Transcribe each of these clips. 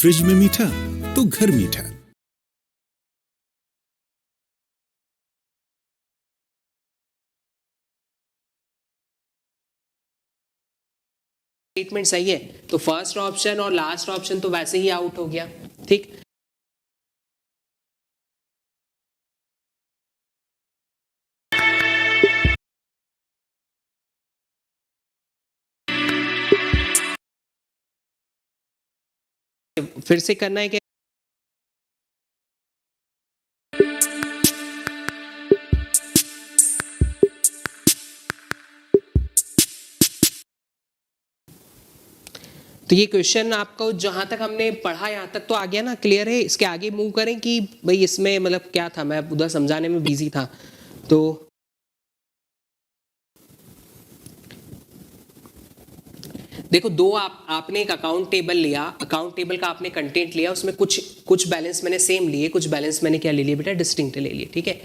Fridge में मीठा तो घर मीठा। स्टेटमेंट सही है तो फर्स्ट ऑप्शन और लास्ट ऑप्शन तो वैसे ही आउट हो गया। ठीक, फिर से करना है क्या? तो ये क्वेश्चन आपको जहां तक हमने पढ़ा यहां तक तो आ गया ना, क्लियर है? इसके आगे मूव करें कि भाई इसमें मतलब क्या था, मैं उधर समझाने में बिजी था। तो देखो, दो आपने एक अकाउंट टेबल लिया, अकाउंट टेबल का आपने कंटेंट लिया, उसमें कुछ बैलेंस मैंने सेम लिए, कुछ बैलेंस मैंने क्या ले लिए बेटा, डिस्टिंक्ट ले लिए। ठीक है,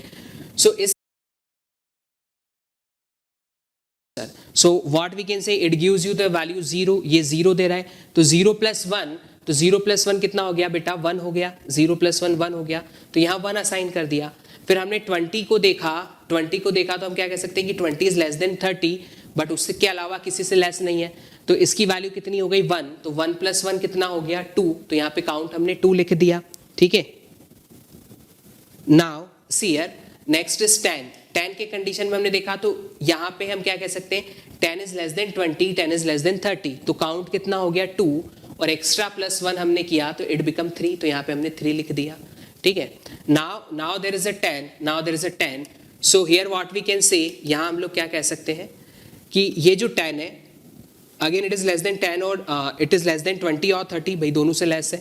so what we can say, it gives you the value 0, ये 0 दे रहा है, तो 0 + 1, तो 0 + 1 कितना हो गया बेटा, 1 हो गया। 0 + 1 1 हो गया, तो यहाँ 1 असाइन कर दिया। फिर हमने 20 को देखा, 20 को देखा तो हम क्या कह सकते हैं कि 20 इज लेस देन 30, बट उससे के अलावा किसी से लेस नहीं है, तो इसकी वैल्यू कितनी हो गई 1, तो 1 + 1 कितना हो गया 2, तो यहाँ पे काउंट हमने 2 लिख दिया। ठीक है, now see here, next is 10। 10 के कंडीशन में हमने देखा तो यहाँ पे हम क्या कह सकते हैं, 10 is less than 20, 10 is less than 30, तो काउंट कितना हो गया 2, और एक्स्ट्रा +1 हमने किया तो इट बिकम 3, तो यहाँ पे हमने 3 लिख दिया। ठीक है, now there is a 10, now there is a 10, so here what we can say, यहाँ हम लोग क्या कह सकते हैं कि ये जो 10 है, again it is less than 10 और इट इज लेस देन 20 और 30, भाई दोनों से लेस है,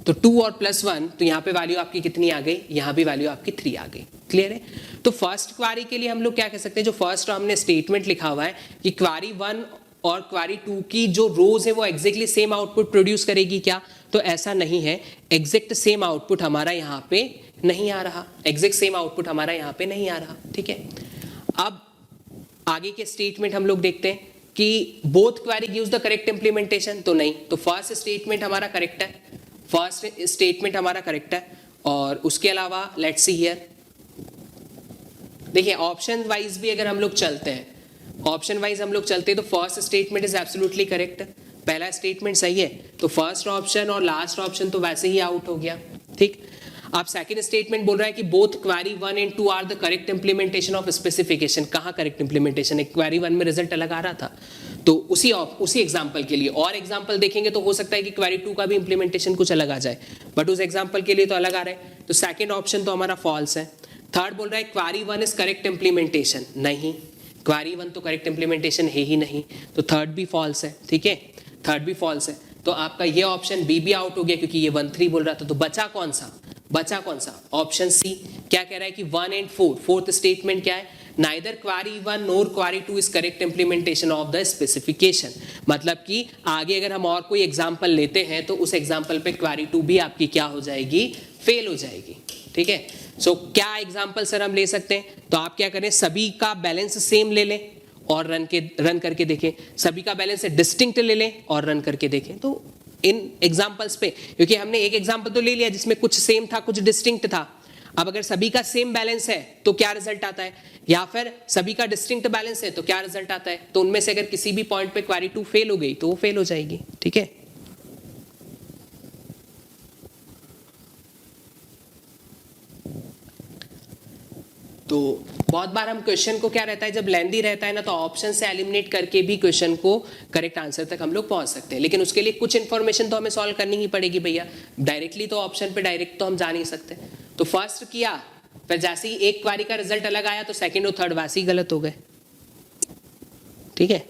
तो 2 और +1, तो यहाँ पे वैल्यू आपकी कितनी आ गई, यहाँ भी वैल्यू आपकी 3 आ गई। क्लियर है? तो फर्स्ट क्वारी के लिए हम लोग क्या कह सकते हैं, जो फर्स्ट हमने स्टेटमेंट लिखा हुआ है कि क्वारी 1 और क्वारी 2 की जो रोज है वो एग्जैक्टली सेम आउटपुट प्रोड्यूस करेगी क्या, तो ऐसा नहीं है, एग्जैक्ट सेम आउटपुट हमारा यहाँ पे नहीं आ रहा, एग्जैक्ट सेम आउटपुट हमारा यहाँ पे नहीं आ रहा। ठीक है, अब आगे के स्टेटमेंट हम लोग देखते हैं कि both query gives the correct implementation, तो नहीं, तो फर्स्ट स्टेटमेंट हमारा करेक्ट है, फर्स्ट स्टेटमेंट हमारा करेक्ट है, और उसके अलावा लेट्स सी हियर, देखिए ऑप्शन वाइज भी अगर हम लोग चलते हैं, ऑप्शन वाइज हम लोग चलते हैं तो first statement is absolutely correct, पहला स्टेटमेंट सही है, तो फर्स्ट ऑप्शन और लास्ट ऑप्शन तो वैसे ही आउट हो गया। ठीक, अब सेकंड स्टेटमेंट बोल रहा है कि both query 1 and 2 are the correct implementation of specification, कहाँ करेक्ट इंप्लीमेंटेशन है, क्वेरी 1 में रिजल्ट अलग आ रहा था, तो उसी एग्जांपल के लिए, और एग्जांपल देखेंगे तो हो सकता है कि क्वेरी 2 का भी इंप्लीमेंटेशन कुछ अलग आ जाए, बट उस एग्जांपल के लिए तो अलग आ रहा है, तो सेकंड ऑप्शन तो हमारा फॉल्स है। थर्ड बोल रहा है क्वेरी 1 इज करेक्ट इंप्लीमेंटेशन, नहीं, क्वेरी 1 तो करेक्ट इंप्लीमेंटेशन है ही नहीं, तो थर्ड भी फॉल्स है। ठीक है, थर्ड भी फॉल्स है, तो आपका ये ऑप्शन बी भी आउट हो गया क्योंकि ये 1 3 बोल रहा था, तो बचा कौन सा, बचा कौन सा, ऑप्शन सी। क्या कह रहा है कि 1 एंड 4, फोर्थ स्टेटमेंट क्या है, neither query 1 NOR query 2 is correct implementation of the specification, मतलब कि आगे अगर हम और कोई एग्जांपल लेते हैं तो उस एग्जांपल पे क्वेरी 2 भी आपकी क्या हो जाएगी, फेल हो जाएगी। ठीक है, सो क्या एग्जांपल सर हम ले सकते हैं, तो आप क्या करें, सभी का बैलेंस सेम ले लें और रन करके देखें, सभी का बैलेंस डिस्टिंक्ट ले लें और रन करके देखें, तो इन एग्जांपल्स पे, क्योंकि हमने एक एग्जांपल तो ले लिया जिसमें कुछ सेम था कुछ डिस्टिंक्ट था, अब अगर सभी का सेम बैलेंस है तो क्या रिजल्ट आता है, या फिर सभी का डिस्टिंक्ट बैलेंस है तो क्या रिजल्ट आता है, तो उनमें से अगर किसी भी पॉइंट पे क्वेरी 2 फेल हो गई तो वो फेल हो जाएगी। ठीक है, तो बहुत बार हम क्वेश्चन को क्या रहता है, जब लेंदी रहता है ना, तो ऑप्शन से एलिमिनेट करके भी क्वेश्चन को करेक्ट आंसर तक हम लोग पहुंच सकते हैं, लेकिन उसके लिए कुछ इंफॉर्मेशन तो हमें सॉल्व करनी ही पड़ेगी भैया, डायरेक्टली तो ऑप्शन पे डायरेक्ट तो हम जा नहीं सकते। तो फर्स्ट किया, फिर जैसे ही एक क्वेरी का रिजल्ट अलग आया तो सेकंड और थर्ड वैसे ही गलत हो गए। ठीक है,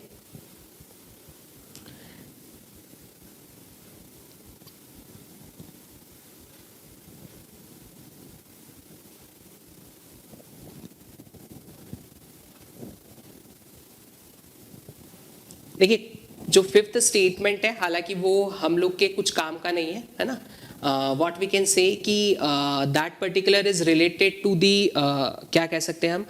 देखिए जो फिफ्थ स्टेटमेंट है, हालांकि वो हम लोग के कुछ काम का नहीं है, है ना, व्हाट वी कैन से कि that particular is related to the क्या कह सकते हैं हम,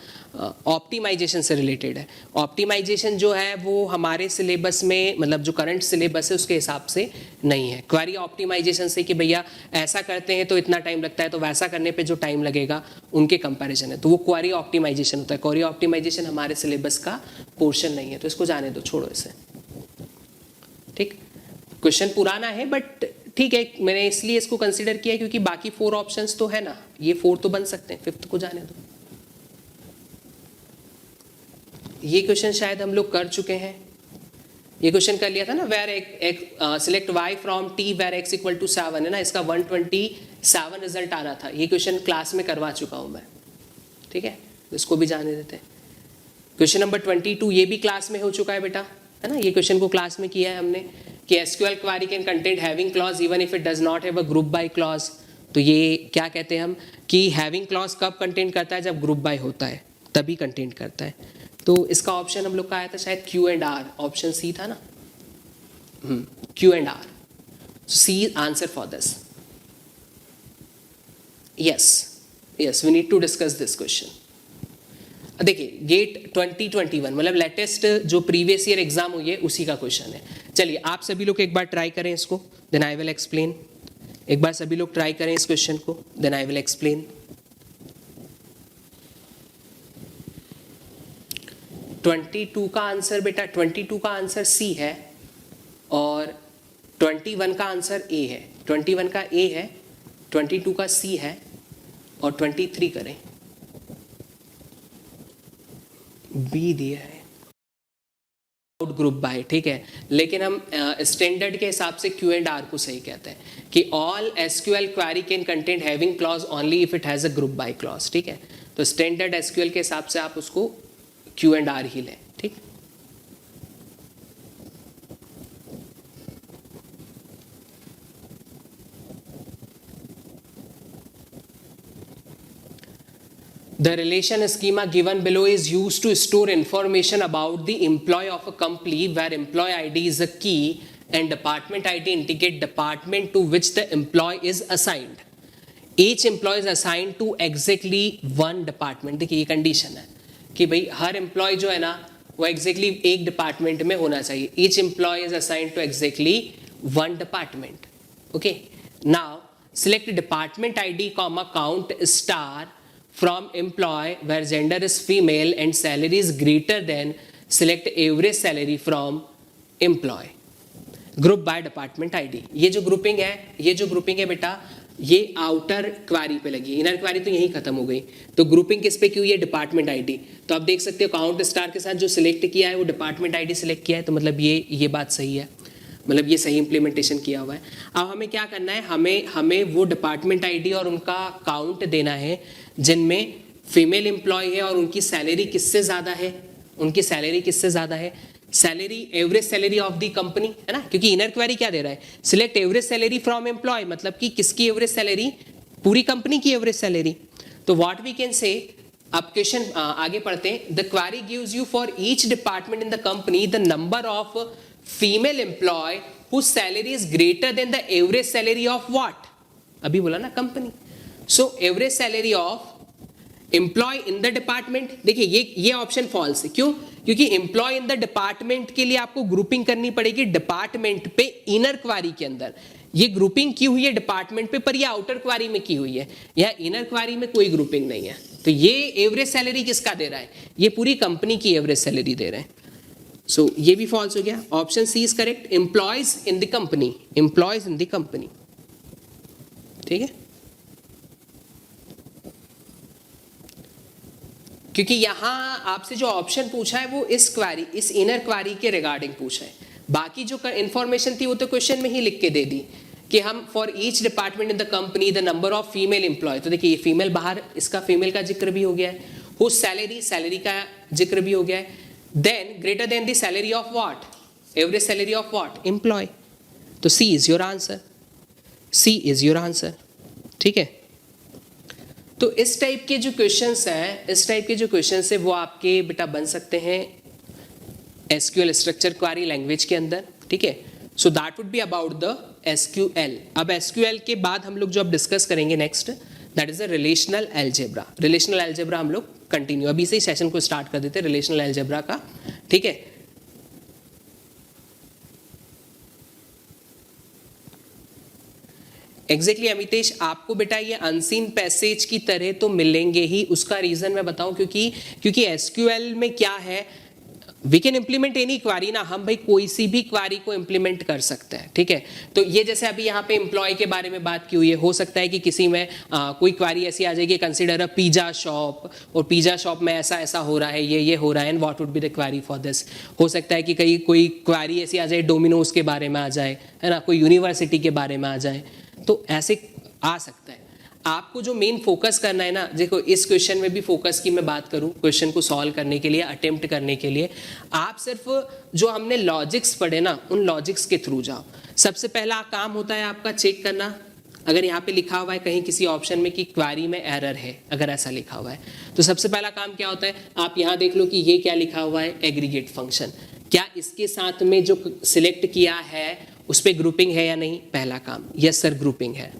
ऑप्टिमाइजेशन से रिलेटेड है. ऑप्टिमाइजेशन जो है वो हमारे सिलेबस में, मतलब जो करंट सिलेबस है उसके हिसाब से नहीं है. क्वेरी ऑप्टिमाइजेशन से कि भैया ऐसा करते हैं तो इतना टाइम लगता है, तो वैसा करने पे जो टाइम लगेगा उनके कंपैरिजन है, तो वो क्वेरी ऑप्टिमाइजेशन होता है. क्वेरी ऑप्टिमाइजेशन हमारे सिलेबस का पोर्शन नहीं है, तो इसको जाने दो, छोड़ो इसे. ठीक, क्वेश्चन पुराना है बट ठीक है, मैंने इसलिए इसको कंसीडर किया क्योंकि बाकी 4 ऑप्शंस तो है ना, ये 4 तो बन सकते हैं, 5th को जाने दो. ये क्वेश्चन शायद हम लोग कर चुके हैं. ये क्वेश्चन कर लिया था ना, where select y from t where x equal to 7 है ना, इसका 127 रिजल्ट आ रहा था. ये क्वेश्चन क्लास में करवा चुका हूं मैं. ठीक है, इसको भी जाने देते हैं. क्वेश्चन नंबर 22 ये भी क्लास में हो चुका है बेटा, है ना. ये क्वेश्चन को क्लास में किया है हमने कि SQL query can contain having clause even if it does not have a group by clause. तो ये क्या कहते हैं हम कि हैविंग क्लॉज कब कंटेन करता है, जब ग्रुप बाय होता है तभी कंटेन करता है. तो इसका ऑप्शन हम लोग का आया था शायद Q&R, ऑप्शन सी था ना, Q&R. C answer for this. Yes we need to discuss this question. देखिए गेट 2021 मतलब लेटेस्ट जो प्रीवियस ईयर एग्जाम हुई है उसी का क्वेश्चन है. चलिए आप सभी लोग एक बार ट्राई करें इसको, देन आई विल एक्सप्लेन. एक बार सभी लोग ट्राई करें इस क्वेश्चन को, देन आई विल एक्सप्लेन. 22 का आंसर बेटा, 22 का आंसर सी है और 21 का आंसर ए है. 21 का ए है, 22 का सी है और 23 करें. बी दिया है ग्रुप बाय. ठीक है, लेकिन हम स्टैंडर्ड के हिसाब से Q&R को सही कहते हैं कि all SQL query can contain having clause only if it has a group by clause. ठीक है, तो स्टैंडर्ड एसक्यूएल के हिसाब से आप उसको Q&R ही लें. ठीक, the relation schema given below is used to store information about the employee of a company where employee ID is a key and department ID indicate department to which the employee is assigned. Each employee is assigned to exactly one department. देखिए ये condition है कि भाई हर employ जो है ना वो exactly एक डिपार्टमेंट में होना चाहिए. Each employee is assigned to exactly one department. Okay, now select department ID comma count star from employee where gender is female and salary is greater than select average salary from employee. Group by department ID. ये जो grouping है बेटा ये outer क्वारी पे लगी, inner क्वारी तो यहीं खत्म हो गई. तो ग्रुपिंग किस पे की हुई है, डिपार्टमेंट आईडी. तो आप देख सकते हो काउंट स्टार के साथ जो सिलेक्ट किया है वो डिपार्टमेंट आईडी सिलेक्ट किया है, तो मतलब ये बात सही है, मतलब ये सही इंप्लीमेंटेशन किया हुआ है. अब हमें क्या करना है, हमें वो डिपार्टमेंट आईडी और उनका काउंट देना है जिनमें फीमेल एम्प्लॉय है और उनकी सैलरी किससे ज़्यादा है. Salary average salary of the company है ना, क्योंकि इनर क्वेरी क्या दे रहा है, select average salary from employee, मतलब कि किसकी एवरेज सैलरी, पूरी कंपनी की एवरेज सैलरी. तो व्हाट वी कैन से, अब क्वेश्चन आगे पढ़ते हैं. The query gives you for each department in the company the number of female employee whose salary is greater than the average salary of what, अभी बोला ना company. So average salary of employee in the department. देखिए ये option false है. क्यों, क्योंकि employ in the department के लिए आपको ग्रुपिंग करनी पड़ेगी डिपार्टमेंट पे इनर क्वारी के अंदर. ये ग्रुपिंग की हुई है डिपार्टमेंट पे, पर ये आउटर क्वारी में की हुई है, यह इनर क्वारी में कोई ग्रुपिंग नहीं है. तो ये एवरेज सैलरी किसका दे रहा है, ये पूरी कंपनी की एवरेज सैलरी दे रहे हैं. सो ये भी फॉल्स हो गया. Option C is correct, employees in the company. ठीक है, क्योंकि यहां आपसे जो ऑप्शन पूछा है वो इस इनर क्वारी के रिगार्डिंग पूछा है. बाकी जो इंफॉर्मेशन थी वो तो क्वेश्चन में ही लिख के दे दी कि हम for each department in the company the number of female employ. तो देखिए ये फीमेल बाहर, इसका फीमेल का जिक्र भी हो गया है, हुज सैलरी का जिक्र भी हो गया है. Then greater than the salary of what, average salary of what, employee. तो सी इज योर आंसर. ठीक है, तो इस टाइप के जो क्वेश्चंस हैं वो आपके बेटा बन सकते हैं एसक्यूएल स्ट्रक्चर क्वेरी लैंग्वेज के अंदर. ठीक है, so that would be about the SQL. अब एसक्यूएल के बाद हम लोग जो अब डिस्कस करेंगे next, that is the relational algebra. Relational algebra हम लोग कंटिन्यू अभी से ही सेशन को स्टार्ट कर देते हैं रिलेशनल अलजेब्रा का. ठीक है, एग्जैक्टली अमितेश, आपको बेटा ये अनसीन पैसेज की तरह तो मिलेंगे ही. उसका रीजन मैं बताऊं, क्योंकि एसक्यूएल में क्या है, वी कैन इम्प्लीमेंट एनी क्वारी ना. हम भाई कोई सी भी क्वारी को इम्प्लीमेंट कर सकते हैं. ठीक है, तो ये जैसे अभी यहाँ पे एम्प्लॉय के बारे में बात की हुई है, हो सकता है कि किसी में कोई क्वारी ऐसी आ जाएगी, कंसिडर अ पिज्जा शॉप, और पिज्जा शॉप में ऐसा ऐसा हो रहा है, ये हो रहा है, and what would be the query for this. हो सकता है कि कहीं कोई क्वारी ऐसी आ जाए, डोमिनोज के बारे में आ जाए, है ना, कोई यूनिवर्सिटी के बारे में आ जाए, तो ऐसे आ सकता है. आपको जो मेन फोकस करना है ना, देखो इस क्वेश्चन में भी फोकस की मैं बात करूं, क्वेश्चन को सॉल्व करने के लिए, अटेम्प्ट करने के लिए, आप सिर्फ जो हमने लॉजिक्स पढ़े ना, उन लॉजिक्स के थ्रू जाओ. सबसे पहला काम होता है आपका चेक करना, अगर यहाँ पे लिखा हुआ है कहीं किसी ऑप्शन में कि क्वारी में एरर है, अगर ऐसा लिखा हुआ है, तो सबसे पहला काम क्या होता है, आप यहाँ देख लो कि ये क्या लिखा हुआ है, एग्रीगेट फंक्शन. क्या इसके साथ में जो सिलेक्ट किया है उस पर ग्रुपिंग है या नहीं. पहला काम, यस सर ग्रुपिंग है,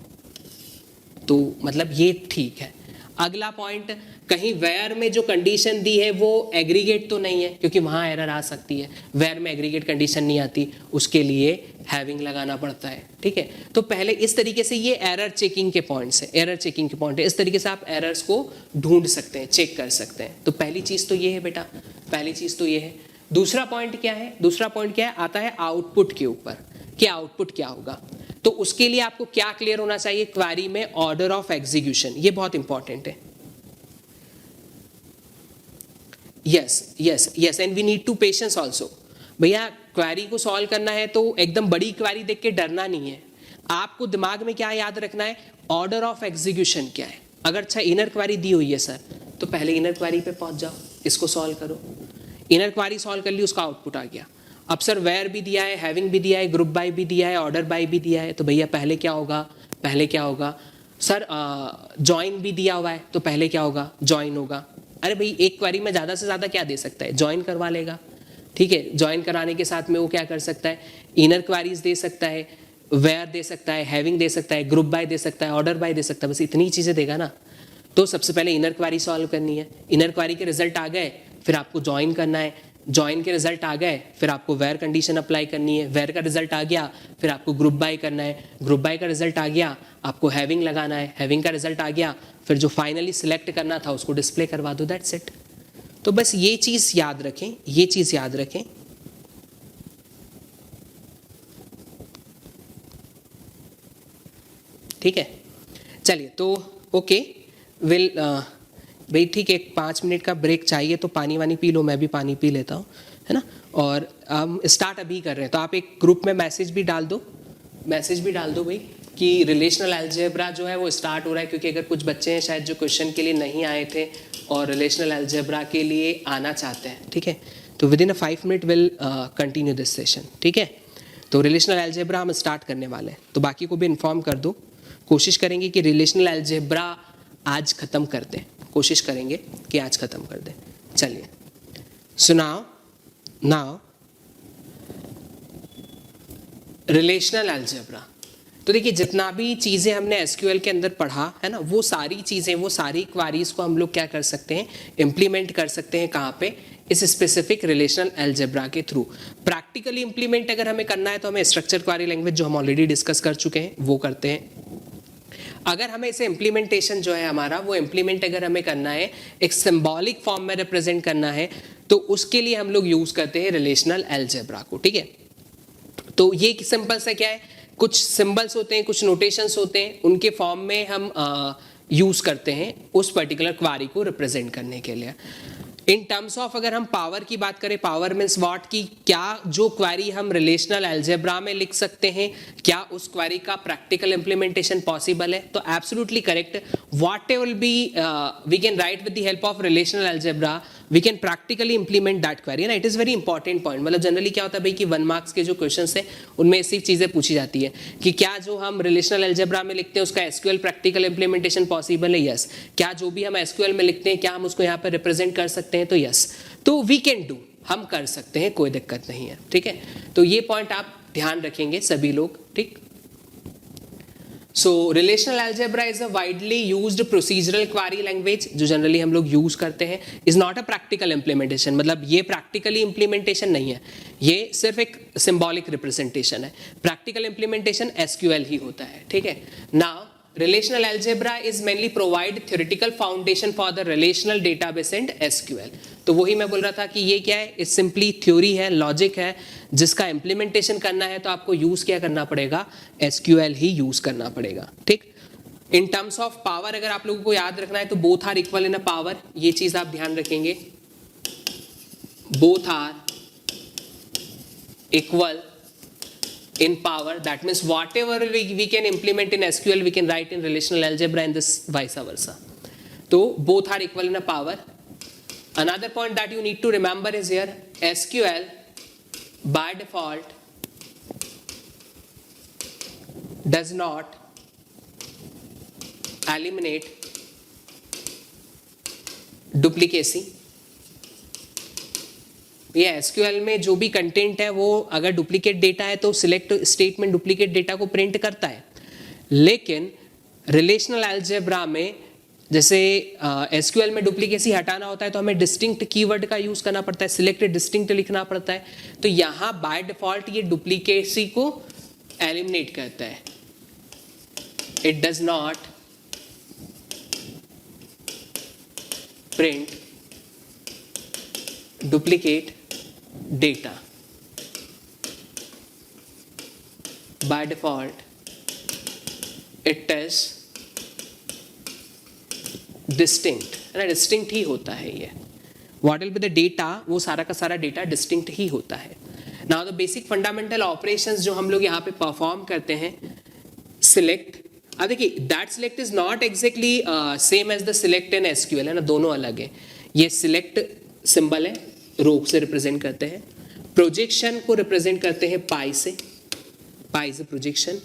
तो मतलब ये ठीक है. अगला पॉइंट, कहीं वेयर में जो कंडीशन दी है वो एग्रीगेट तो नहीं है, क्योंकि वहां एरर आ सकती है. वेयर में एग्रीगेट कंडीशन नहीं आती, उसके लिए हैविंग लगाना पड़ता है. ठीक है, तो पहले इस तरीके से ये एरर चेकिंग के पॉइंट्स है, एरर चेकिंग के पॉइंट है. इस तरीके से आप एरर्स को ढूंढ सकते हैं, चेक कर सकते हैं. तो पहली चीज तो ये है बेटा, पहली चीज तो ये है. दूसरा पॉइंट क्या है, दूसरा पॉइंट क्या है, आता है आउटपुट के ऊपर, कि आउटपुट क्या होगा. तो उसके लिए आपको क्या क्लियर होना चाहिए, क्वेरी में ऑर्डर ऑफ एग्जीक्यूशन, ये बहुत इंपॉर्टेंट है. Yes yes yes, and we need to patience also. भैया क्वेरी को सॉल्व करना है तो एकदम बड़ी क्वेरी देख के डरना नहीं है. आपको दिमाग में क्या याद रखना है, ऑर्डर ऑफ एग्जीक्यूशन क्या है. अगर अच्छा इनर क्वेरी दी हुई है सर, तो पहले इनर क्वेरी पे पहुंच जाओ, इसको सॉल्व करो. इनर क्वेरी सॉल्व कर ली, उसका आउटपुट आ गया. अब सर वेयर भी दिया है, हैविंग भी दिया है, ग्रुप बाय भी दिया है, ऑर्डर बाय भी दिया है, तो भैया पहले क्या होगा, पहले क्या होगा सर, जॉइन भी दिया हुआ है, तो पहले क्या होगा, जॉइन होगा. अरे भाई एक क्वेरी में ज़्यादा से ज़्यादा क्या दे सकता है, जॉइन करवा लेगा. ठीक है, जॉइन कराने के साथ में वो क्या कर सकता है, इनर क्वेरीज दे सकता है, वेयर दे सकता है, हैविंग दे सकता है, ग्रुप बाय दे सकता है, ऑर्डर बाय दे सकता है, बस इतनी चीज़ें देगा ना. तो सबसे पहले इनर क्वेरी सॉल्व करनी है. इनर क्वेरी के रिजल्ट आ गए, फिर आपको जॉइन करना है. जॉइन के रिजल्ट आ गए, फिर आपको वेयर कंडीशन अप्लाई करनी है. वेयर का रिजल्ट आ गया, फिर आपको ग्रुप बाय करना है. ग्रुप बाय का रिजल्ट आ गया, आपको हैविंग लगाना है. हैविंग का रिजल्ट आ गया, फिर जो फाइनली सिलेक्ट करना था उसको डिस्प्ले करवा दो, दैट्स इट. तो बस ये चीज याद रखें, ये चीज याद रखें. ठीक है, चलिए तो ओके विल भाई ठीक है, 5 मिनट का ब्रेक चाहिए तो पानी वानी पी लो, मैं भी पानी पी लेता हूँ, है ना. और हम स्टार्ट अभी कर रहे हैं, तो आप एक ग्रुप में मैसेज भी डाल दो, मैसेज भी डाल दो भाई कि रिलेशनल अलजेब्रा जो है वो स्टार्ट हो रहा है. क्योंकि अगर कुछ बच्चे हैं शायद जो क्वेश्चन के लिए नहीं आए थे और रिलेशनल अलजेब्रा के लिए आना चाहते हैं. ठीक है, तो with in a 5 minute will continue this session. ठीक है, तो रिलेशनल अलजेब्रा हम स्टार्ट करने वाले हैं, तो बाकी को भी इन्फॉर्म कर दो. कोशिश करेंगे कि रिलेशनल अलजेब्रा आज ख़त्म कर दें, कोशिश करेंगे कि आज ख़त्म कर दें. चलिए सुनाओ नाउ रिलेशनल अलजेब्रा. तो देखिए जितना भी चीज़ें हमने एसक्यूएल के अंदर पढ़ा है ना, वो सारी चीज़ें, वो सारी क्वारीज को हम लोग क्या कर सकते हैं, इम्प्लीमेंट कर सकते हैं. कहाँ पे, इस स्पेसिफिक रिलेशनल अलजेब्रा के थ्रू. प्रैक्टिकली इम्प्लीमेंट अगर हमें करना है तो हमें स्ट्रक्चर क्वारी लैंग्वेज जो हम ऑलरेडी डिस्कस कर चुके हैं वो करते हैं. अगर हमें इसे इम्प्लीमेंटेशन जो है हमारा, वो इम्प्लीमेंट अगर हमें करना है, एक सिंबॉलिक फॉर्म में रिप्रेजेंट करना है, तो उसके लिए हम लोग यूज करते हैं रिलेशनल अलजेब्रा को. ठीक है, तो ये सिंपल सा क्या है, कुछ सिंबल्स होते हैं, कुछ नोटेशंस होते हैं, उनके फॉर्म में हम यूज करते हैं उस पर्टिकुलर क्वारी को रिप्रेजेंट करने के लिए. इन टर्म्स ऑफ अगर हम पावर की बात करें, पावर मीन्स व्हाट, की क्या जो क्वेरी हम रिलेशनल अलजेब्रा में लिख सकते हैं, क्या उस क्वेरी का प्रैक्टिकल इंप्लीमेंटेशन पॉसिबल है, तो absolutely correct. What will be we can write with the help of relational algebra, we can practically implement that query. ना, it is very important point. मतलब जनरली क्या होता है भाई कि 1 मार्क्स के जो क्वेश्चन है उनमें ऐसी चीजें पूछी जाती है कि क्या जो हम रिलेशनल अलजेब्रा में लिखते हैं उसका एसक्यूएल प्रैक्टिकल इंप्लीमेंटेशन पॉसिबल है. यस. क्या जो भी हम एसक्यूएल में लिखते हैं क्या हम उसको यहाँ पर रिप्रेजेंट कर सकते हैं, तो यस. तो वी कैन डू, हम कर सकते हैं, कोई दिक्कत नहीं है. ठीक है, तो ये पॉइंट आप ध्यान रखेंगे सभी लोग, ठीक। So relational algebra is a widely used procedural query language, जो जनरली हम लोग यूज करते हैं, is not a practical implementation, मतलब ये प्रैक्टिकली इंप्लीमेंटेशन नहीं है, ये सिर्फ एक सिंबॉलिक रिप्रेजेंटेशन है। प्रैक्टिकल इंप्लीमेंटेशन एसक्यूएल ही होता है, ठीक है। Now relational algebra is mainly provide theoretical foundation for the relational database and SQL। तो वही मैं बोल रहा था कि ये क्या है, इस सिंपली थ्योरी है, लॉजिक है, जिसका इंप्लीमेंटेशन करना है तो आपको यूज क्या करना पड़ेगा, SQL ही यूज करना पड़ेगा, ठीक। इन टर्म्स ऑफ पावर अगर आप लोगों को याद रखना है तो both are equal in a power, ये चीज आप ध्यान रखेंगे, both are equal in power, that means whatever we can implement in SQL we can write in relational algebra and this vice versa. So both are equal in a power. Another point that you need to remember is here, SQL by default does not eliminate duplicacy। ये SQL में जो भी content है वो अगर duplicate data है तो select statement duplicate data को प्रिंट करता है, लेकिन रिलेशनल अलजेब्रा में जैसे एसक्यूएल में डुप्लीकेसी हटाना होता है तो हमें डिस्टिंक्ट कीवर्ड का यूज करना पड़ता है, सिलेक्ट डिस्टिंक्ट लिखना पड़ता है, तो यहाँ बाय डिफॉल्ट ये डुप्लीकेसी को एलिमिनेट करता है, it does not print duplicate data by default it is distinct, है ना, distinct ही होता है ये, what will be the data, वो सारा का सारा डेटा डिस्टिंक्ट ही होता है। now the basic fundamental operations जो हम लोग यहाँ पे परफॉर्म करते हैं, select, अब देखिए that select is not exactly same as the select in SQL, है ना, दोनों अलग है। ये select सिंबल है, रो से रिप्रेजेंट करते हैं, प्रोजेक्शन को रिप्रेजेंट करते हैं पाई से, पाई से प्रोजेक्शन,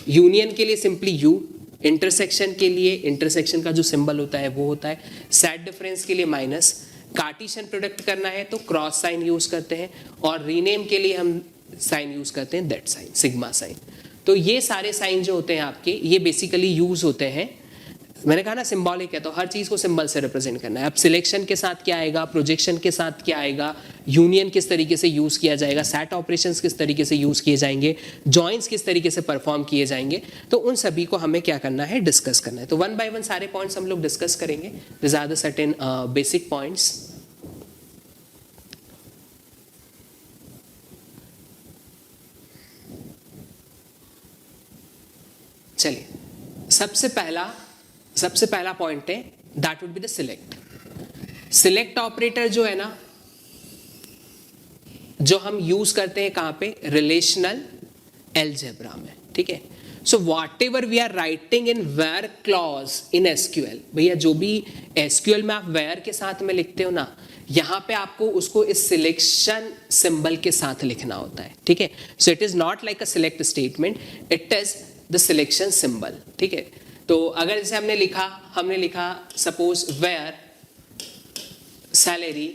यूनियन के लिए सिंपली यू, इंटरसेक्शन के लिए इंटरसेक्शन का जो सिंबल होता है वो होता है, सेट डिफरेंस के लिए माइनस, कार्टेशियन प्रोडक्ट करना है तो क्रॉस साइन यूज करते हैं, और रीनेम के लिए हम साइन यूज करते हैं दैट साइन, सिग्मा साइन। तो ये सारे साइन जो होते हैं आपके, ये बेसिकली यूज होते हैं, मैंने कहा ना सिंबॉलिक है तो हर चीज को सिंबल से रिप्रेजेंट करना है। अब सिलेक्शन के साथ क्या आएगा, प्रोजेक्शन के साथ क्या आएगा, यूनियन किस तरीके से यूज किया जाएगा, सेट ऑपरेशंस किस तरीके से यूज किए जाएंगे, जॉइंट्स किस तरीके से परफॉर्म किए जाएंगे, तो उन सभी को हमें क्या करना है, डिस्कस करना है। तो वन बाय वन सारे पॉइंट्स हम लोग डिस्कस करेंगे, this are the certain basic points. चलिए, सबसे पहला पॉइंट है that would be the select. Select operator जो है ना, जो हम यूज करते हैं कहां पे, रिलेशनल अलजेब्रा में, ठीक है। So whatever we are writing in where clause in SQL, भैया जो भी एसक्यूएल में आप वेयर के साथ में लिखते हो ना, यहां पे आपको उसको इस सिलेक्शन सिंबल के साथ लिखना होता है, ठीक है। So it is not like a select statement, it is the selection symbol, ठीक है। तो अगर जैसे हमने लिखा suppose where salary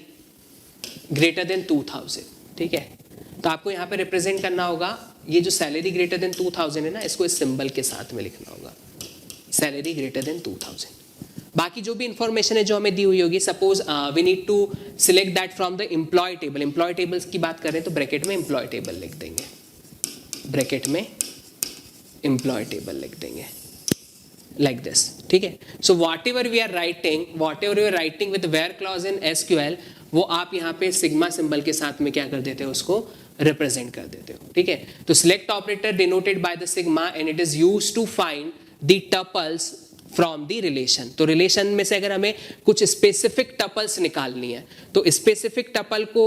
greater than 2000, ठीक है, तो आपको यहाँ पे रिप्रेजेंट करना होगा ये जो सैलरी ग्रेटर देन 2000 है ना, इसको इस सिंबल के साथ में लिखना होगा, सैलरी ग्रेटर देन 2000। बाकी जो भी इंफॉर्मेशन है जो हमें दी हुई होगी, suppose we need to select that from the employee table, employee tables की बात करें तो ब्रैकेट में एम्प्लॉय टेबल लिख देंगे, ब्रैकेट में एम्प्लॉय टेबल लिख देंगे like this, ठीक है। so whatever we are writing with where clause in SQL, वो आप यहाँ पे सिग्मा सिंबल के साथ में क्या कर देते हो, उसको रिप्रेजेंट कर देते हो, ठीक है। तो select operator denoted by the sigma and it is used to find the tuples from the relation. तो रिलेशन में से अगर हमें कुछ स्पेसिफिक टपल्स निकालनी है तो स्पेसिफिक टपल को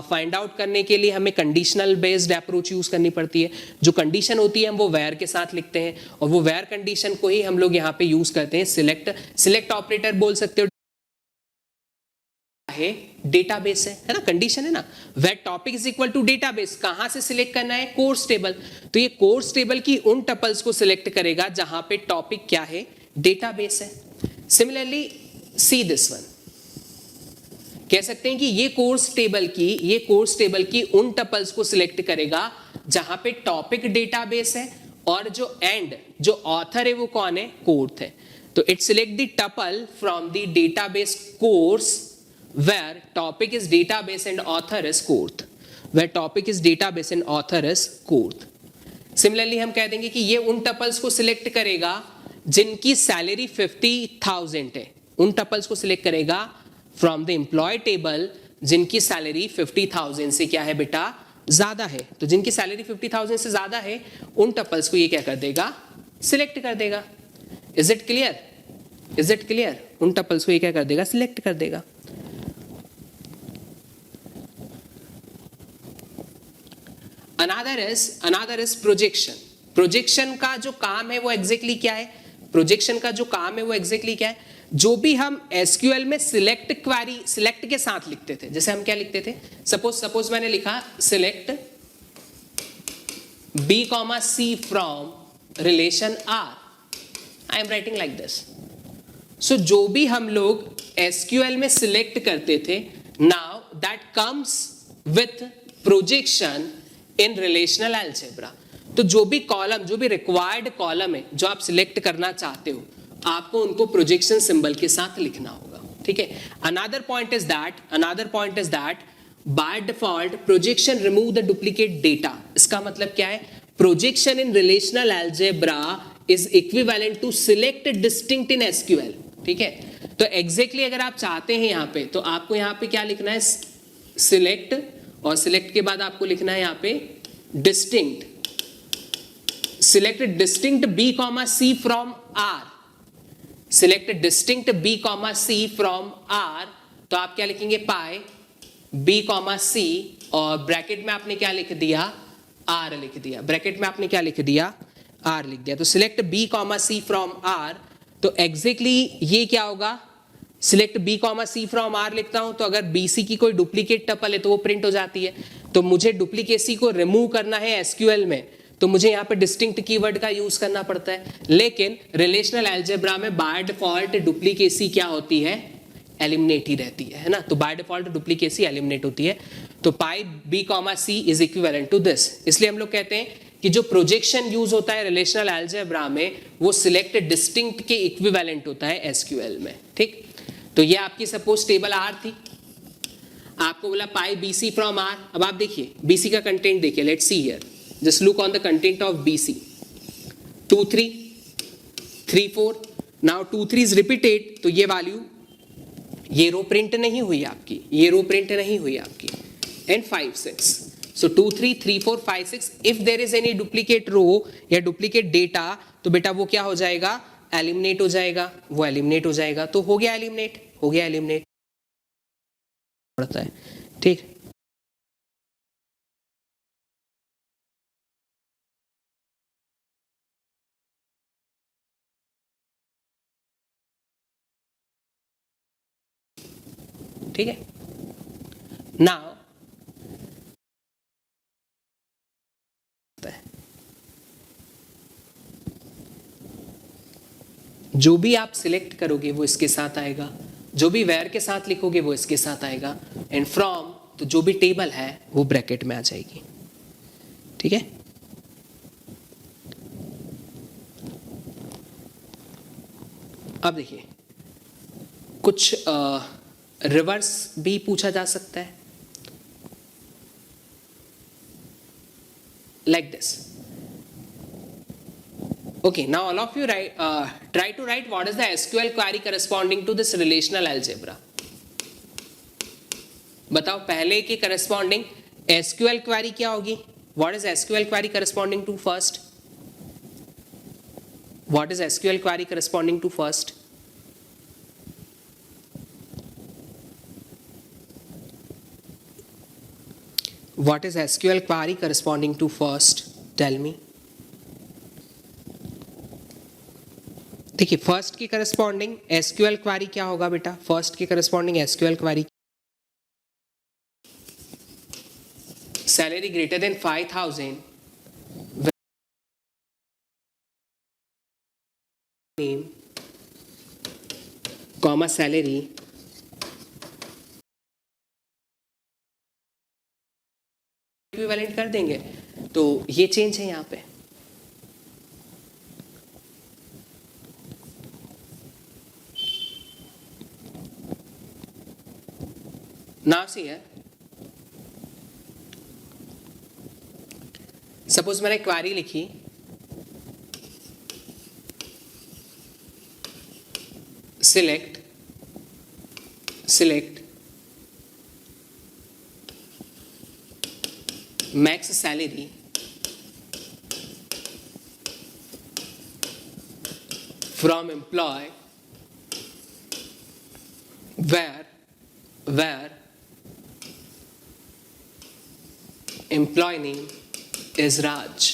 फाइंड आउट करने के लिए हमें कंडीशनल बेस्ड अप्रोच यूज करनी पड़ती है। जो कंडीशन होती है हम वो वेयर के साथ लिखते हैं, और वो वेयर कंडीशन को ही हम लोग यहाँ पे यूज करते हैं सिलेक्ट ऑपरेटर बोल सकते हो, है डेटाबेस है ना, कंडीशन है ना, where topic is equal to database, कहां से सिलेक्ट करना है, कोर्स टेबल। तो ये कोर्स टेबल की उन टपल्स को सिलेक्ट करेगा जहां पे टॉपिक क्या है, डेटाबेस है। सिमिलरली सी दिस वन, कह सकते हैं कि ये कोर्स टेबल की उन टपल्स को सिलेक्ट करेगा जहां पे टॉपिक डेटाबेस है और जो ऑथर है वो कौन है, कोर्स है। तो it select the tuple from the database course where topic is database and author is course, where topic is database and author is course. Similarly हम कह देंगे कि ये उन टपल्स को सिलेक्ट करेगा जिनकी सैलरी 50,000 है, उन टपल्स को सिलेक्ट करेगा फ्रॉम द एम्प्लॉय टेबल जिनकी सैलरी 50,000 से क्या है बेटा, ज्यादा है। तो जिनकी सैलरी 50,000 से ज्यादा है उन टपल्स को ये क्या कर देगा, सिलेक्ट कर देगा। Is it clear, is it clear? उन टपल्स को ये क्या कर देगा, सिलेक्ट कर देगा। Another is projection. प्रोजेक्शन का जो काम है वो एग्जैक्टली क्या है, प्रोजेक्शन का जो काम है वो एग्जैक्टली क्या है, जो भी हम एसक्यूएल में सिलेक्ट क्वेरी सिलेक्ट के साथ लिखते थे, जैसे हम क्या लिखते थे, सपोज मैंने लिखा select B comma C from relation R, I am writing like this. So जो भी हम लोग एसक्यूएल में सिलेक्ट करते थे, now that comes with projection in relational algebra. तो जो भी कॉलम, जो भी रिक्वायर्ड कॉलम है जो आप सिलेक्ट करना चाहते हो, आपको उनको प्रोजेक्शन सिंबल के साथ लिखना होगा, ठीक है। Another point is that by default projection remove the duplicate data. इसका मतलब क्या है, projection in relational algebra is equivalent to select distinct in SQL, ठीक है। तो एग्जैक्टली अगर आप चाहते हैं यहाँ पे, तो आपको यहाँ पे क्या लिखना है, सिलेक्ट, और सिलेक्ट के बाद आपको लिखना है यहाँ पे distinct, select distinct B comma C from R, select distinct B comma C from R. तो आप क्या लिखेंगे, पाई बी कॉमा सी, और ब्रैकेट में आपने क्या लिख दिया, आर लिख दिया, ब्रैकेट में आपने क्या लिख दिया, आर लिख दिया। तो select B comma C from R, तो एग्जैक्टली ये क्या होगा, select B comma C from R लिखता हूं तो अगर बीसी की कोई डुप्लीकेट टपल है तो वो प्रिंट हो जाती है। तो मुझे डुप्लीकेसी को रिमूव करना है एसक्यूएल में, तो मुझे यहाँ पे डिस्टिंक्ट कीवर्ड का यूज करना पड़ता है। लेकिन रिलेशनल अलजेब्रा में बाय डिफॉल्ट डुप्लीकेसी क्या होती है, एलिमिनेट ही रहती है ना। तो बाय डिफॉल्ट डुप्लीकेसी एलिमिनेट होती है। तो pi B comma C is equivalent to this. इसलिए हम लोग कहते हैं कि जो प्रोजेक्शन यूज होता है रिलेशनल अलजेब्रा में, वो सिलेक्ट डिस्टिंक्ट के इक्विवेलेंट होता है एसक्यूएल में, ठीक। तो ये आपकी सपोज टेबल आर थी, आपको बोला पाई बीसी फ्रॉम आर। अब आप देखिए बीसी का कंटेंट देखिए, let's see here, just look on the content of BC. 2 3 3 4, now 2 3 is repeated, तो ये वैल्यू, ये रो प्रिंट नहीं हुई आपकी, ये रो प्रिंट नहीं हुई आपकी, and 5 6। So 2 3 3 4 5 6, if there is any duplicate row या डुप्लीकेट डेटा, तो बेटा वो क्या हो जाएगा, एलिमिनेट हो जाएगा, वो एलिमिनेट हो जाएगा। तो हो गया एलिमिनेट, हो गया एलिमिनेट पड़ता है, ठीक। ठीक है, नाउ जो भी आप सिलेक्ट करोगे वो इसके साथ आएगा, जो भी वेयर के साथ लिखोगे वो इसके साथ आएगा, एंड फ्रॉम, तो जो भी टेबल है वो ब्रैकेट में आ जाएगी, ठीक है। अब देखिए कुछ रिवर्स भी पूछा जा सकता है, like this. Okay, now all of you try to write what is the SQL query corresponding to this relational algebra. बताओ पहले के corresponding SQL query क्या होगी? What is SQL query corresponding to first? What is SQL query corresponding to first? What is SQL query corresponding to first? Tell me. देखिए first की corresponding SQL query क्या होगा बेटा, फर्स्ट की corresponding SQL query, salary greater then 5,000, name comma salary equivalent कर देंगे तो ये चेंज है यहाँ पे। नाउ सी है, सपोज मैंने क्वेरी लिखी select max salary from employ where employee name is Raj.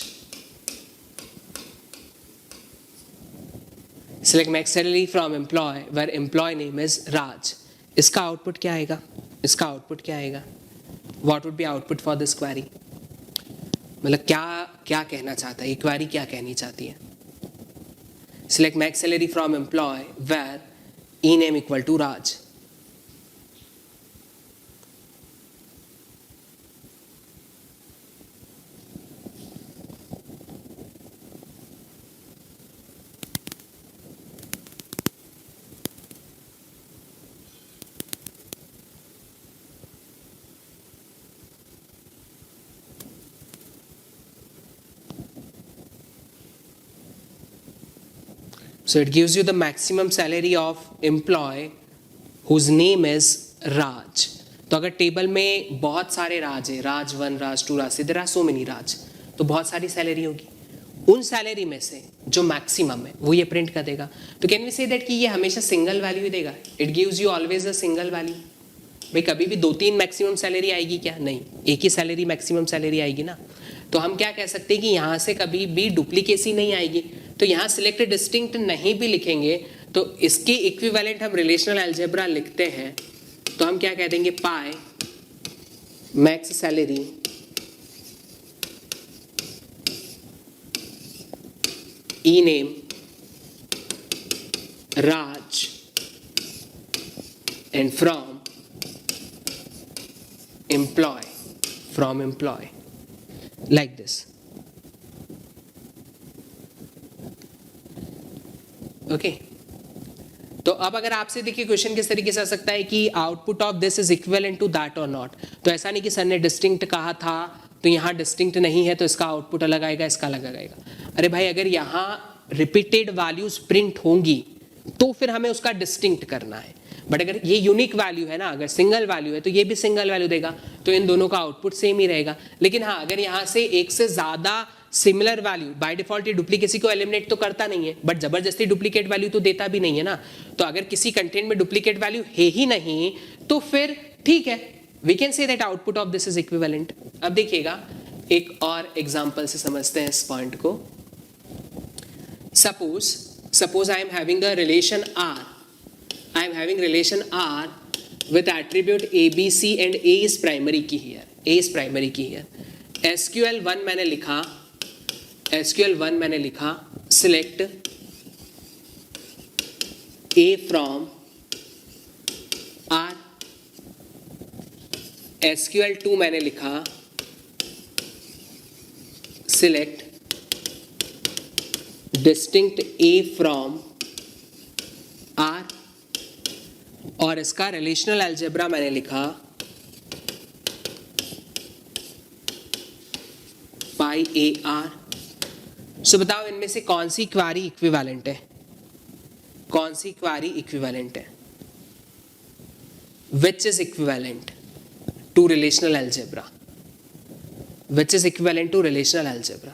Select max salary from employee where employee name is Raj. इसका आउटपुट क्या आएगा? इसका आउटपुट क्या आएगा? What would be output for this query? मतलब क्या कहना चाहता है ये क्वेरी, क्या कहनी चाहती है? Select max salary from employee where e name equal to Raj. So it gives you the maximum salary of employee whose name is Raj. तो अगर टेबल में बहुत सारे राज है, राज 1, राज 2, राज 3, there are so many राज, तो बहुत सारी सैलरी होगी। उन सैलरी में से जो मैक्सिमम है वो ये प्रिंट कर देगा। तो कैन वी से दैट कि ये हमेशा सिंगल वैल्यू ही देगा? It gives you always a single value. भाई कभी भी 2-3 मैक्सिमम सैलरी आएगी क्या? नहीं, एक ही सैलरी मैक्सिमम सैलरी आएगी ना। तो हम क्या कह सकते हैं कि यहाँ से कभी भी डुप्लीकेसी नहीं आएगी। तो यहाँ सिलेक्ट डिस्टिंक्ट नहीं भी लिखेंगे तो इसके इक्विवेलेंट हम रिलेशनल अलजेब्रा लिखते हैं तो हम क्या कह देंगे? Pi max salary E name Raj and from employ like this. Okay तो अब अगर आपसे देखिए क्वेश्चन किस तरीके से आ सकता है कि output of this is equivalent to that और नॉट। तो ऐसा नहीं कि सर ने डिस्टिंक्ट कहा था तो यहाँ डिस्टिंक्ट नहीं है तो इसका आउटपुट अलग आएगा, इसका अलग आएगा। अरे भाई अगर यहाँ रिपीटेड वैल्यूज प्रिंट होंगी तो फिर हमें उसका डिस्टिंक्ट करना है। बट अगर ये यूनिक वैल्यू है ना, अगर सिंगल वैल्यू है तो ये भी सिंगल वैल्यू देगा, तो इन दोनों का आउटपुट सेम ही रहेगा। लेकिन हाँ अगर यहाँ से एक से ज्यादा सिमिलर वैल्यू, बाय डिफॉल्ट ये डुप्लीकेसी को एलिमिनेट तो करता नहीं है बट जबरदस्ती डुप्लीकेट वैल्यू तो देता भी नहीं है ना। तो अगर किसी कंटेंट में डुप्लीकेट वैल्यू है ही नहीं तो फिर ठीक है, we can say that output of this is equivalent. अब देखिएगा एक और एग्जांपल से समझते हैं इस पॉइंट को। Suppose I am having a relation R. I am having relation R with attribute A, B, C and A is primary key here. A is primary key here. SQL1 मैंने लिखा select A from R. SQL2 मैंने लिखा select distinct A from R. और इसका relational algebra मैंने लिखा पाई AR। सो बताओ इनमें से कौन सी क्वेरी इक्विवेलेंट है? कौन सी क्वेरी इक्विवेलेंट है? Which is equivalent to relational algebra? Which is equivalent to relational algebra?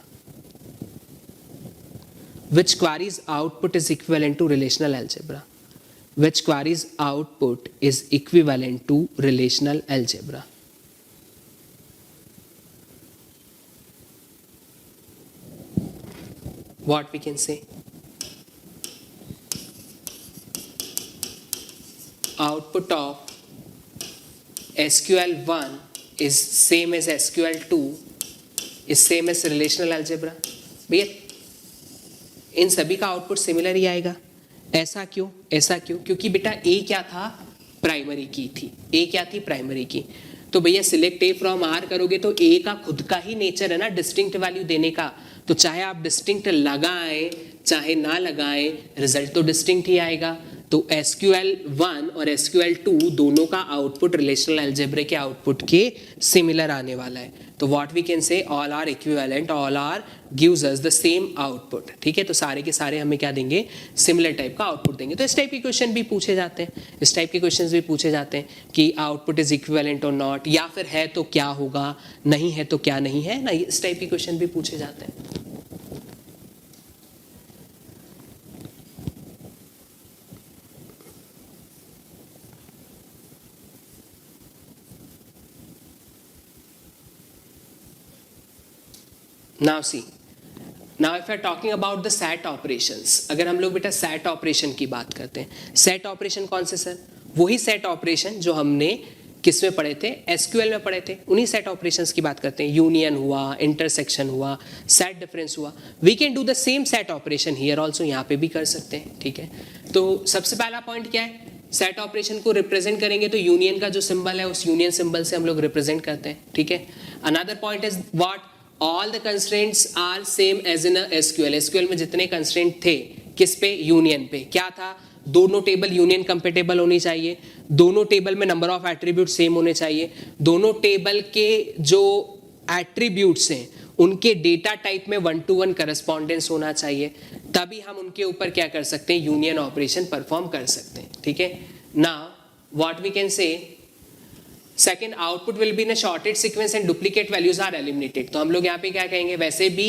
Which query's output is equivalent to relational algebra? Which query's output is equivalent to relational algebra? What we can say? Output of SQL1 is same as SQL2 is same as relational algebra. भैया इन सभी का output similar ही आएगा। ऐसा क्यों? ऐसा क्यों? क्योंकि बेटा ए क्या था? प्राइमरी की थी। ए क्या थी? प्राइमरी की। तो भैया सिलेक्ट ए फ्रॉम आर करोगे तो ए का खुद का ही नेचर है ना डिस्टिंक्ट वैल्यू देने का, तो चाहे आप डिस्टिंक्ट लगाएं चाहे ना लगाएं रिजल्ट तो डिस्टिंक्ट ही आएगा। तो SQL1 और SQL2 दोनों का आउटपुट रिलेशनल अलजेब्रा के आउटपुट के सिमिलर आने वाला है। तो what we can say all are equivalent, all are gives us the same output. ठीक है, तो सारे के सारे हमें क्या देंगे, सिमिलर टाइप का आउटपुट देंगे। तो इस टाइप के क्वेश्चन भी पूछे जाते हैं, इस टाइप के क्वेश्चंस भी पूछे जाते हैं कि आउटपुट इज इक्विवेलेंट और नॉट, या फिर है तो क्या होगा, नहीं है तो क्या नहीं है ना, इस टाइप के क्वेश्चन भी पूछे जाते हैं। Now see, now if we are talking about the SAT operations, अगर हम लोग बेटा SAT ऑपरेशन की बात करते हैं, SAT ऑपरेशन कौन से सर, वही SAT ऑपरेशन जो हमने किस में पढ़े थे, SQL में पढ़े थे, उन्हीं SAT ऑपरेशंस की बात करते हैं। यूनियन हुआ, इंटरसेक्शन हुआ, SAT डिफरेंस हुआ, we can do the same SAT operation here also, यहाँ पे भी कर सकते हैं। ठीक है, तो सबसे पहला पॉइंट क्या है, SAT ऑपरेशन को रिप्रेजेंट करेंगे तो यूनियन का जो सिंबल है उस यूनियन सिंबल से हम लोग रिप्रेजेंट करते हैं। ठीक है, another point is what, all the constraints are same as in SQL। SQL में जितने कंस्ट्रेंट थे किस पे, यूनियन पे, क्या था, दोनों टेबल यूनियन कंपेटेबल होनी चाहिए, दोनों टेबल में नंबर ऑफ एट्रीब्यूट सेम होने चाहिए, दोनों टेबल के जो एट्रीब्यूट्स हैं उनके डेटा टाइप में 1-to-1 करस्पॉन्डेंस होना चाहिए, तभी हम उनके ऊपर क्या कर सकते हैं, यूनियन ऑपरेशन परफॉर्म कर सकते हैं। ठीक है, now what we can say, second, output will be in a sorted sequence and duplicate values are eliminated. तो हम लोग यहाँ पे क्या कहेंगे, वैसे भी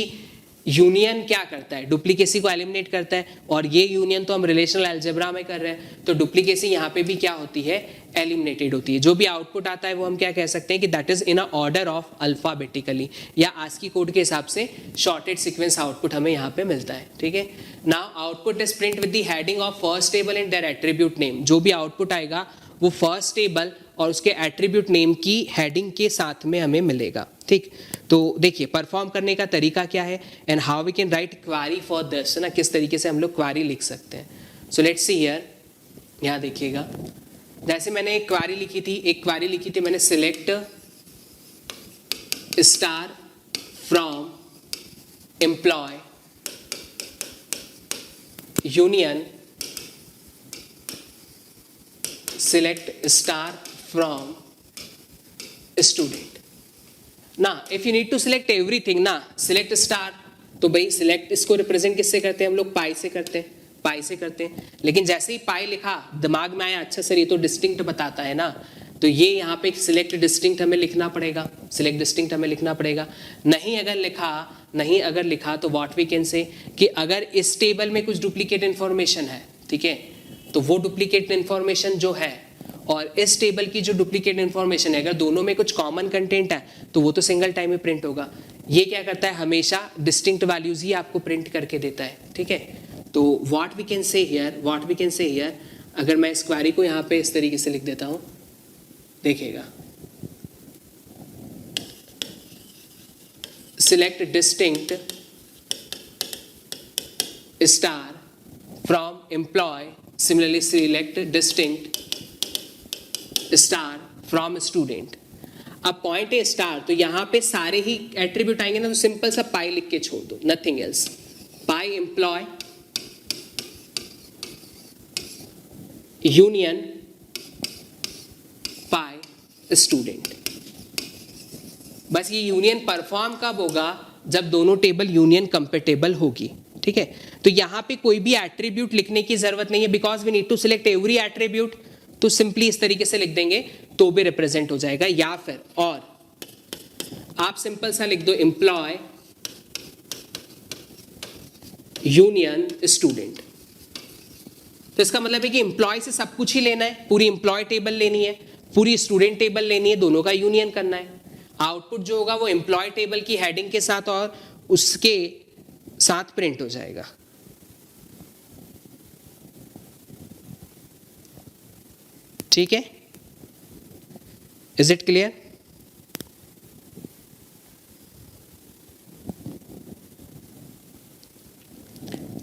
यूनियन क्या करता है, डुप्लीकेसी को एलिमिनेट करता है, और ये यूनियन तो हम रिलेशनल अलजेब्रा में कर रहे हैं, तो डुप्लीकेसी यहाँ पे भी क्या होती है, एलिमिनेटेड होती है। जो भी आउटपुट आता है वो हम क्या कह सकते हैं कि that is in a order of alphabetically, या ASCII कोड के हिसाब से शॉर्टेड सीक्वेंस आउटपुट हमें यहाँ पे मिलता है। ठीक है, now output is print with the heading of first table and their attribute name. जो भी आउटपुट आएगा वो फर्स्ट टेबल और उसके एट्रीब्यूट नेम की हेडिंग के साथ में हमें मिलेगा। ठीक, तो देखिए परफॉर्म करने का तरीका क्या है, and how we can write query for this, ना किस तरीके से हम लोग क्वेरी लिख सकते हैं। सो लेट्स सी हियर, यहाँ देखिएगा, जैसे मैंने एक क्वेरी लिखी थी, मैंने select star from employ union select star from student। ना if you need to select everything, ना select star, तो भाई select इसको represent किससे करते हैं हम लोग, पाई से करते हैं, लेकिन जैसे ही पाई लिखा दिमाग में आया, अच्छा सर ये तो डिस्टिंक्ट बताता है ना, तो ये यहाँ पे सिलेक्ट डिस्टिंक्ट हमें लिखना पड़ेगा, नहीं अगर लिखा तो व्हाट वी कैन से कि अगर इस टेबल में कुछ डुप्लीकेट इंफॉर्मेशन है, ठीक है, तो वो डुप्लीकेट इंफॉर्मेशन जो है और इस टेबल की जो डुप्लीकेट इंफॉर्मेशन है, अगर दोनों में कुछ कॉमन कंटेंट है तो वो तो सिंगल टाइम में प्रिंट होगा। ये क्या करता है, हमेशा डिस्टिंक्ट वैल्यूज ही आपको प्रिंट करके देता है। ठीक है, तो what we can say here, अगर मैं इस क्वेरी को यहाँ पे इस तरीके से लिख देता हूँ, देखिएगा, select distinct star from employ, similarly select distinct star from student। अब पॉइंट है स्टार, तो यहाँ पे सारे ही एट्रीब्यूट आएंगे ना, तो सिंपल सा पाई लिख के छोड़ दो, नथिंग एल्स, पाई एम्प्लॉय यूनियन पाई स्टूडेंट। बस ये यूनियन परफॉर्म कब होगा, जब दोनों टेबल यूनियन कंपेटेबल होगी। ठीक है, तो यहां पे कोई भी एट्रीब्यूट लिखने की जरूरत नहीं है, because we need to select every attribute, तो सिंपली इस तरीके से लिख देंगे तो भी रिप्रेजेंट हो जाएगा, या फिर और आप सिंपल सा लिख दो एम्प्लॉय यूनियन स्टूडेंट। तो इसका मतलब है कि एम्प्लॉय से सब कुछ ही लेना है, पूरी एम्प्लॉय टेबल लेनी है, पूरी स्टूडेंट टेबल लेनी है, दोनों का यूनियन करना है। आउटपुट जो होगा वो एम्प्लॉय टेबल की हेडिंग के साथ और उसके साथ प्रिंट हो जाएगा। ठीक है, is it clear?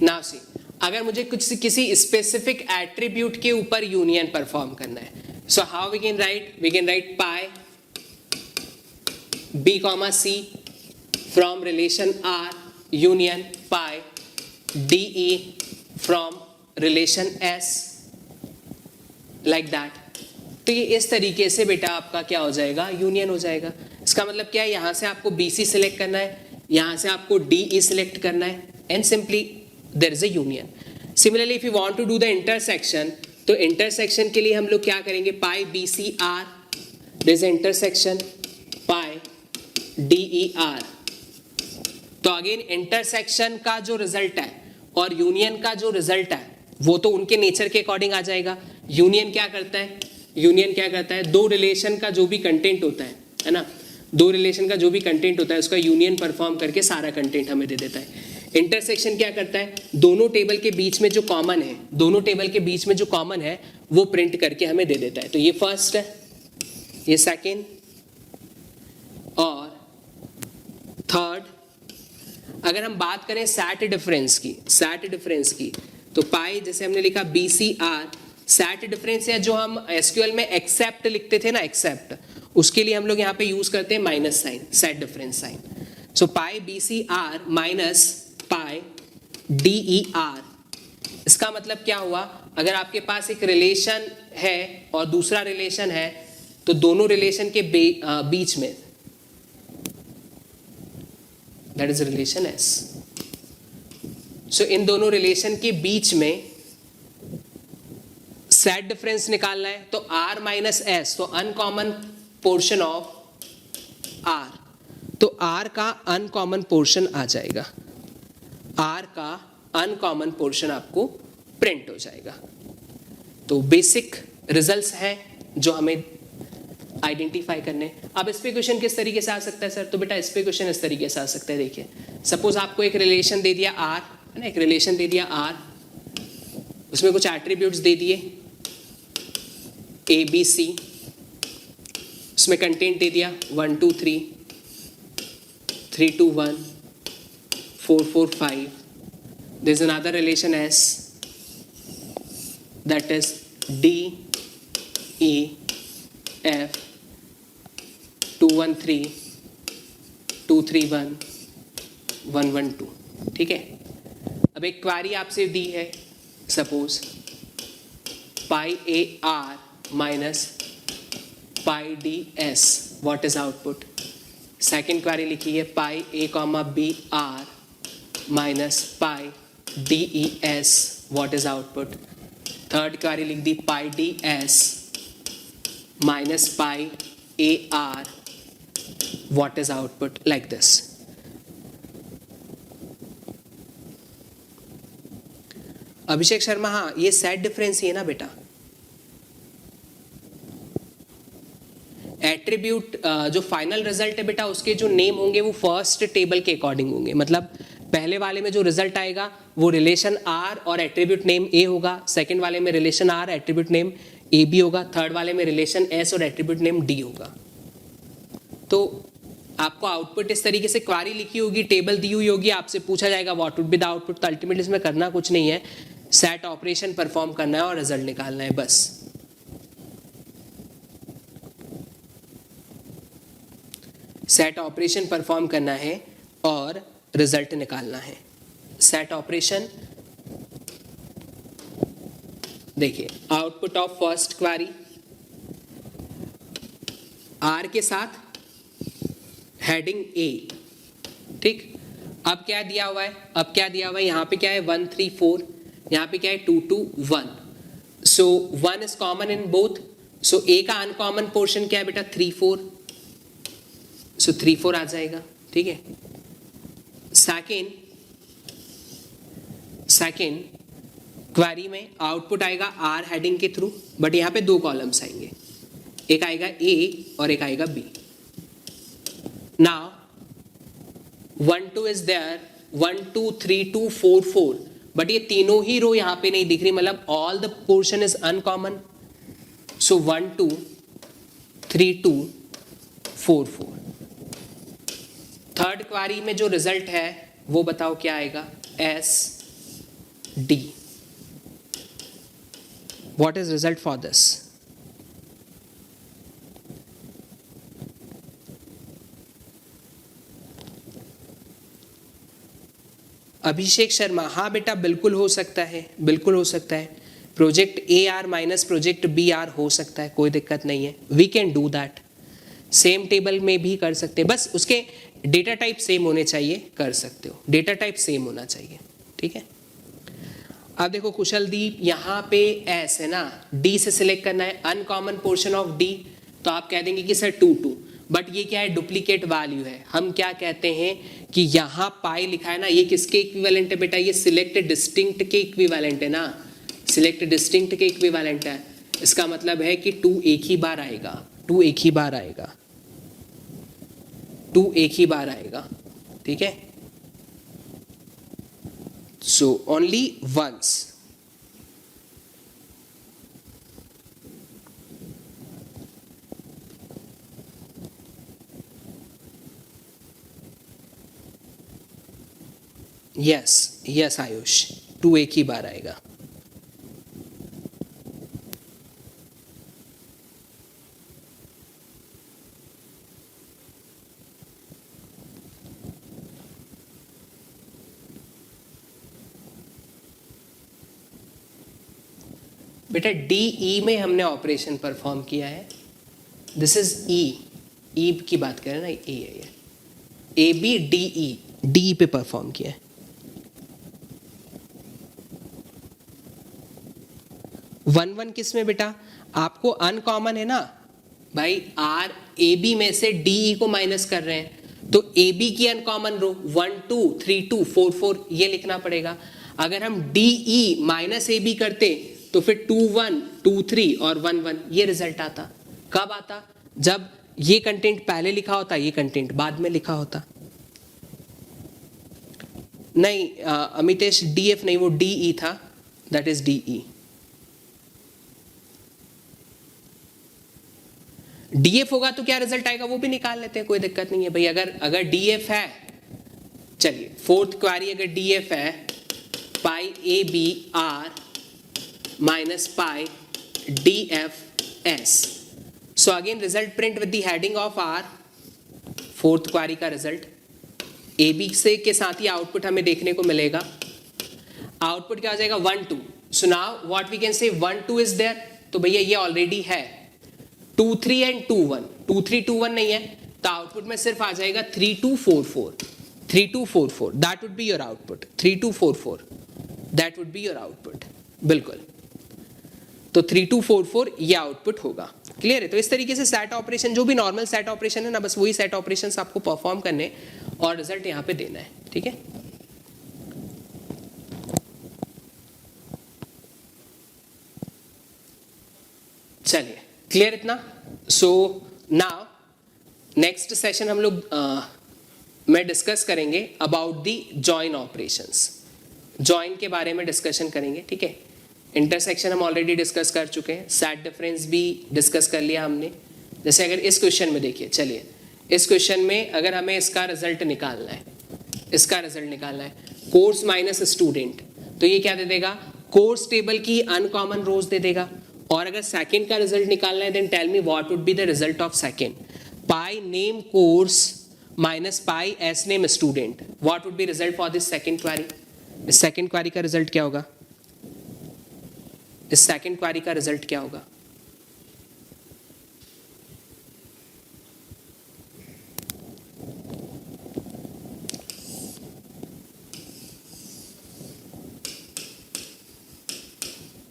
Now see, अगर मुझे कुछ किसी स्पेसिफिक एट्रीब्यूट के ऊपर यूनियन परफॉर्म करना है, so how we can write pi B comma C from relation R union pi DE from relation S like that. तो ये इस तरीके से बेटा आपका क्या हो जाएगा, यूनियन हो जाएगा. इसका मतलब क्या है, यहाँ से आपको BC सिलेक्ट करना है, यहाँ से आपको DE सिलेक्ट करना है, and simply there is a union. Similarly if you want to do the intersection, तो इंटरसेक्शन के लिए हम लोग क्या करेंगे, pi BCR, there is intersection pi DER. तो अगेन इंटरसेक्शन का जो रिजल्ट है और यूनियन का जो रिजल्ट है वो तो उनके नेचर के अकॉर्डिंग आ जाएगा. यूनियन क्या करता है, यूनियन क्या करता है, दो रिलेशन का जो भी कंटेंट होता है ना, दो रिलेशन का जो भी कंटेंट होता है उसका यूनियन परफॉर्म करके सारा कंटेंट हमें दे देता है. इंटरसेक्शन क्या करता है, दोनों टेबल के बीच में जो कॉमन है, दोनों टेबल के बीच में जो कॉमन है वो प्रिंट करके हमें दे देता है. तो ये फर्स्ट है, ये सेकेंड और थर्ड. अगर हम बात करें सेट डिफरेंस की, सेट डिफरेंस की, तो पाई जैसे हमने लिखा BCR, सेट डिफरेंस है जो हम एसक्यूएल में एक्सेप्ट लिखते थे ना, एक्सेप्ट, उसके लिए हम लोग यहाँ पे यूज करते हैं minus sign, set difference sign. So pi BCR minus pi DER. इसका मतलब क्या हुआ, अगर आपके पास एक रिलेशन है और दूसरा रिलेशन है, तो दोनों रिलेशन के बीच में, दैट इज रिलेशन S. सो इन दोनों रिलेशन के बीच में सेट डिफरेंस निकालना है, तो R माइनस S, तो अनकॉमन पोर्शन ऑफ R, तो R का अनकॉमन पोर्शन आ जाएगा, R का अनकॉमन पोर्शन आपको प्रिंट हो जाएगा. तो बेसिक रिजल्ट्स हैं जो हमें आइडेंटिफाई करने. अब इस पे क्वेश्चन किस तरीके से आ सकता है सर, तो बेटा इस पे क्वेश्चन इस तरीके से आ सकता है. देखिए सपोज आपको एक रिलेशन दे दिया R है ना, एक रिलेशन दे दिया R, उसमें कुछ एट्रीब्यूट्स दे दिए ABC, उसमें कंटेंट दे दिया 1 2 3, 3 2 1, 4 4 5. There is another relation S, that is D E F 2 1 3, 2 3 1, 1 1 2. ठीक है. अब एक क्वारी आपसे दी है, suppose pi AR minus pi DS, what is output. Second query लिखी है pi A comma BR minus pi DES, what is output. Third query लिख दी pi DS minus pi AR, what is output, like this. Abhishek Sharma, हाँ ये set difference ही है ना बेटा. Attribute जो फाइनल रिजल्ट है बेटा, उसके जो नेम होंगे वो फर्स्ट टेबल के अकॉर्डिंग होंगे. मतलब पहले वाले में जो रिजल्ट आएगा वो रिलेशन R और एट्रीब्यूट नेम A होगा, सेकंड वाले में relation R attribute name AB होगा, थर्ड वाले में रिलेशन S और एट्रीब्यूट नेम D होगा. तो आपको आउटपुट इस तरीके से क्वारी लिखी होगी, टेबल दी हुई होगी, आपसे पूछा जाएगा what would be the output. तो अल्टीमेटली इसमें करना कुछ नहीं है, सेट ऑपरेशन परफॉर्म करना है और रिजल्ट निकालना है बस. सेट ऑपरेशन परफॉर्म करना है और रिजल्ट निकालना है. सेट ऑपरेशन देखिए, output of first query R के साथ हेडिंग A. ठीक, अब क्या दिया हुआ है, अब क्या दिया हुआ है, यहाँ पे क्या है 1 3 4, यहाँ पे क्या है 2 2 1. सो 1 is common in both. So A का अनकॉमन पोर्शन क्या है बेटा 3 4, सो 3 4 आ जाएगा. ठीक है. सेकेंड क्वेरी में आउटपुट आएगा R हेडिंग के थ्रू, बट यहाँ पे दो कॉलम्स आएंगे, एक आएगा A और एक आएगा B. Now 1 2 is there, 1 2 3 2 4 4, but ये तीनों ही रो यहाँ पे नहीं दिख रही, मतलब all the portion is uncommon. So 1 2 3 2 4 4. Third query में जो रिजल्ट है वो बताओ क्या आएगा, S D. What is result for this, Abhishek Sharma, हाँ बेटा बिल्कुल हो सकता है, बिल्कुल हो सकता है। Project A R minus project B R हो सकता है, कोई दिक्कत नहीं है, we can do that. Same table में भी कर सकते हैं, बस उसके डेटा टाइप सेम होने चाहिए, कर सकते हो, डेटा टाइप सेम होना चाहिए, ठीक है। अब देखो कुशलदीप, यहाँ पे एस है ना, डी से सिलेक्ट करना है, अनकॉमन पोर्शन ऑफ डी, तो आप कह देंगे कि सर 2 बट ये क्या है, डुप्लीकेट वैल्यू है। हम क्या कहते हैं कि यहाँ पाई लिखा है ना, ये किसके इक्विवेलेंट है बेटा, ये सिलेक्ट डिस्टिंक्ट के इक्विवेलेंट है ना, सिलेक्ट डिस्टिंक्ट के इक्विवेलेंट है। इसका मतलब है कि 2 एक ही बार आएगा, 2 एक ही बार आएगा, 2 एक ही बार आएगा, ठीक है। So only once. Yes yes Ayush, 2 एक ही बार आएगा। बेटा डी में हमने ऑपरेशन परफॉर्म किया है, दिस इज ई की बात करें ना, ए है ये, ए बी डी पे परफॉर्म किया है। वन किस में बेटा, आपको अनकॉमन है ना भाई, आर ए बी में से डी को माइनस कर रहे हैं, तो ए बी की अनकॉमन रो 1 2 3 2 4 4 ये लिखना पड़ेगा। अगर हम D E minus A B करते तो फिर 2 1 2 3 और 1 1 ये रिजल्ट आता। कब आता, जब ये कंटेंट पहले लिखा होता, ये कंटेंट बाद में लिखा होता। नहीं अमितेश, डी एफ नहीं, वो डी ई था, that is D E. DF होगा तो क्या रिजल्ट आएगा वो भी निकाल लेते हैं, कोई दिक्कत नहीं है भाई। अगर डीएफ है, चलिए फोर्थ क्वारी अगर डीएफ है, pi A B R minus pi D F S, so again result print with the heading of R, fourth query का रिजल्ट ए बी से के साथ ही आउटपुट हमें देखने को मिलेगा। आउटपुट क्या हो जाएगा 1 2। So now what we can say 1 2 is there, तो भैया ये ऑलरेडी है। 2 3 एंड 2 1, 2 3 2 1 नहीं है, तो आउटपुट में सिर्फ आ जाएगा 3 2 4 4, 3 2 4 4, that would be your output, 3 2 4 4, that would be your output, बिल्कुल। तो 3 2 4 4 ये आउटपुट होगा, क्लियर है। तो इस तरीके से सेट ऑपरेशन, जो भी नॉर्मल सेट ऑपरेशन है ना, बस वही सेट ऑपरेशंस आपको परफॉर्म करने और रिजल्ट यहाँ पे देना है, ठीक है। चलिए क्लियर इतना। सो नाउ नेक्स्ट सेशन हम लोग में डिस्कस करेंगे about the join operations, join के बारे में डिस्कशन करेंगे, ठीक है। इंटरसेक्शन हम ऑलरेडी डिस्कस कर चुके हैं, सेट डिफरेंस भी डिस्कस कर लिया हमने। जैसे अगर इस क्वेश्चन में देखिए, चलिए इस क्वेश्चन में अगर हमें इसका रिजल्ट निकालना है, इसका रिजल्ट निकालना है, कोर्स माइनस स्टूडेंट, तो ये क्या दे देगा, कोर्स टेबल की अनकॉमन रोज दे देगा। और अगर सेकंड का रिजल्ट निकालना है, then tell me what would be the result of second. Pi name course minus pi S name student, what would be result for this second query. इस second query का result क्या होगा, इस second query का result क्या होगा।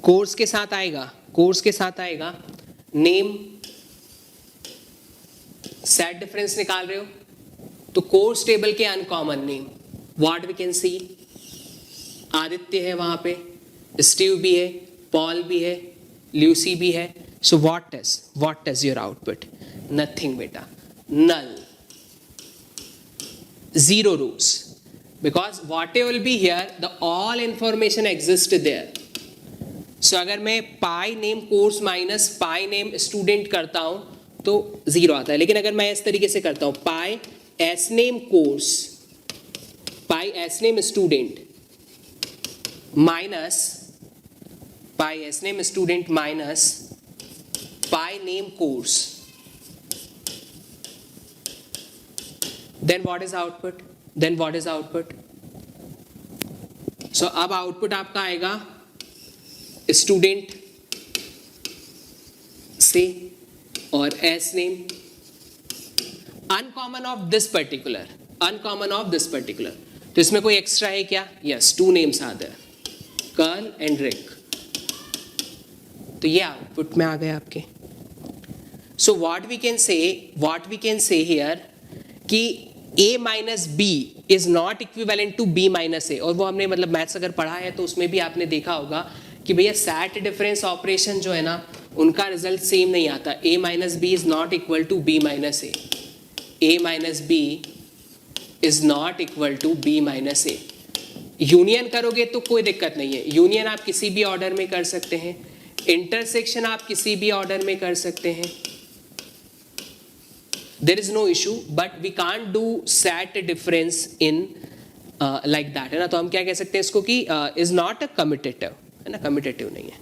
Course के साथ आएगा, कोर्स के साथ आएगा नेम, सेट डिफरेंस निकाल रहे हो तो कोर्स टेबल के uncommon name, what we can see, Aditya है वहां पे, स्टीव भी है, पॉल भी है, ल्यूसी भी है। So what is your output, nothing बेटा, नल, zero rows, because whatever will be here, the all information exists there. So अगर मैं pi name course minus pi name student करता हूं तो 0 आता है, लेकिन अगर मैं इस तरीके से करता हूं, pi S name course, pi S name student minus pi S name student minus pi name course, then what is output, so अब आउटपुट आपका आएगा स्टूडेंट से और S name, uncommon of this particular, uncommon of this particular, तो इसमें कोई extra है क्या? Yes, 2 names are there, Carl and Rick, तो ये आउटपुट में आ गए आपके। So what we can say here कि a minus B is not equivalent to b minus A, और वो हमने मतलब मैथ्स अगर पढ़ा है तो उसमें भी आपने देखा होगा कि भैया सेट डिफरेंस ऑपरेशन जो है ना उनका रिजल्ट सेम नहीं आता। a minus B is not equal to b minus A, a minus B is not equal to b minus A. Union करोगे तो कोई दिक्कत नहीं है, यूनियन आप किसी भी ऑर्डर में कर सकते हैं, इंटरसेक्शन आप किसी भी ऑर्डर में कर सकते हैं, there is no issue, but we can't do set difference in like that, है ना। तो हम क्या कह सकते हैं इसको कि is not a commutative, है ना, commutative नहीं है।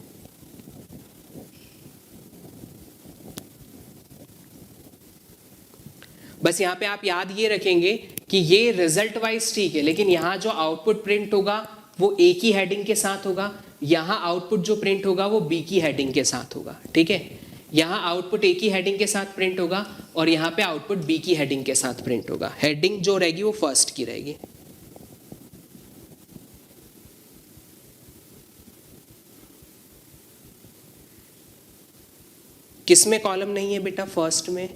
बस यहाँ पे आप याद ये रखेंगे कि ये रिजल्ट वाइज ठीक है, लेकिन यहाँ जो आउटपुट प्रिंट होगा वो ए की हेडिंग के साथ होगा, यहाँ आउटपुट जो प्रिंट होगा वो बी की हेडिंग के साथ होगा, ठीक है। यहाँ आउटपुट ए की हेडिंग के साथ प्रिंट होगा और यहाँ पे आउटपुट बी की हेडिंग के साथ प्रिंट होगा। हेडिंग जो रहेगी वो फर्स्ट की रहेगी। किसमें कॉलम नहीं है बेटा? फर्स्ट में।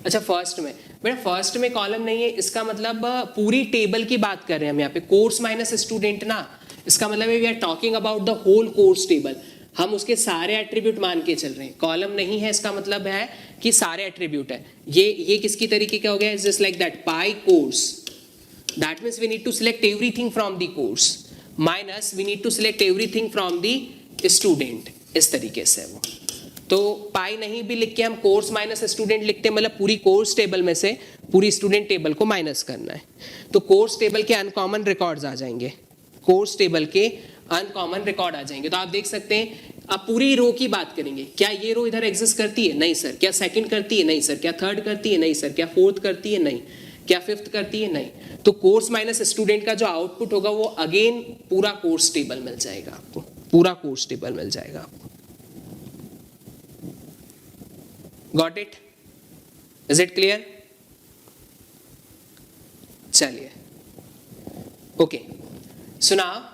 अच्छा, फर्स्ट में बेटा, फर्स्ट में कॉलम नहीं है इसका मतलब पूरी टेबल की बात कर रहे हैं हम यहाँ पे, कोर्स माइनस स्टूडेंट ना, इसका मतलब we are talking about the whole course table, हम उसके सारे एट्रीब्यूट मान के चल रहे हैं। कॉलम नहीं है इसका मतलब है कि सारे एट्रीब्यूट है। ये किसकी तरीके का हो गया? Just like that, pi course, that means we need to select everything from the course, minus we need to select everything from the student, इस तरीके से वो। तो पाई नहीं भी लिख के हम कोर्स माइनस स्टूडेंट लिखते हैं, मतलब पूरी कोर्स टेबल में से पूरी स्टूडेंट टेबल को माइनस करना है, तो कोर्स टेबल के अनकॉमन रिकॉर्ड्स आ जाएंगे, कोर्स टेबल के अनकॉमन रिकॉर्ड आ जाएंगे। तो आप देख सकते हैं, अब पूरी रो की बात करेंगे, क्या ये रो इधर एग्जिस्ट करती है? नहीं सर। क्या सेकंड करती है? नहीं सर। क्या थर्ड करती है? नहीं सर। क्या फोर्थ करती है? नहीं। क्या फिफ्थ करती है? नहीं। तो कोर्स माइनस स्टूडेंट का जो आउटपुट होगा वो अगेन पूरा कोर्स टेबल मिल जाएगा आपको, पूरा कोर्स टेबल मिल जाएगा आपको। Got it? Is it clear? चलिए, ओके। सुना,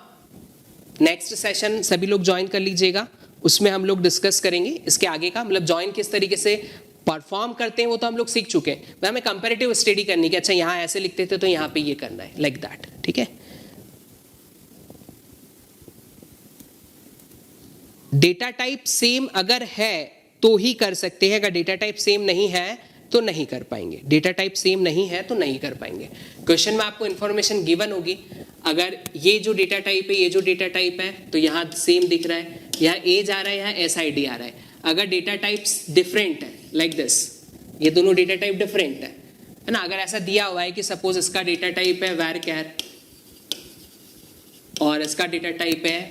नेक्स्ट सेशन सभी लोग ज्वाइन कर लीजिएगा, उसमें हम लोग डिस्कस करेंगे इसके आगे का, मतलब ज्वाइन किस तरीके से परफॉर्म करते हैं वो तो हम लोग सीख चुके हैं, हमें कंपैरेटिव स्टडी करनी कि अच्छा यहाँ ऐसे लिखते थे तो यहाँ पे ये करना है, लाइक दैट, ठीक है। डेटा टाइप सेम अगर है तो ही कर सकते हैं, अगर डेटा टाइप सेम नहीं है तो नहीं कर पाएंगे, डेटा टाइप सेम नहीं है तो नहीं कर पाएंगे। क्वेश्चन में आपको इंफॉर्मेशन गिवन होगी, अगर ये जो डेटा टाइप है, ये जो डेटा टाइप है, तो यहाँ सेम दिख रहा है, यहाँ एज आ रहा है, यहाँ SID आ रहा है। अगर डेटा टाइप्स डिफरेंट है, लाइक दिस, ये दोनों डेटा टाइप डिफरेंट है ना, अगर ऐसा दिया हुआ है कि सपोज इसका डेटा टाइप है var और इसका डेटा टाइप है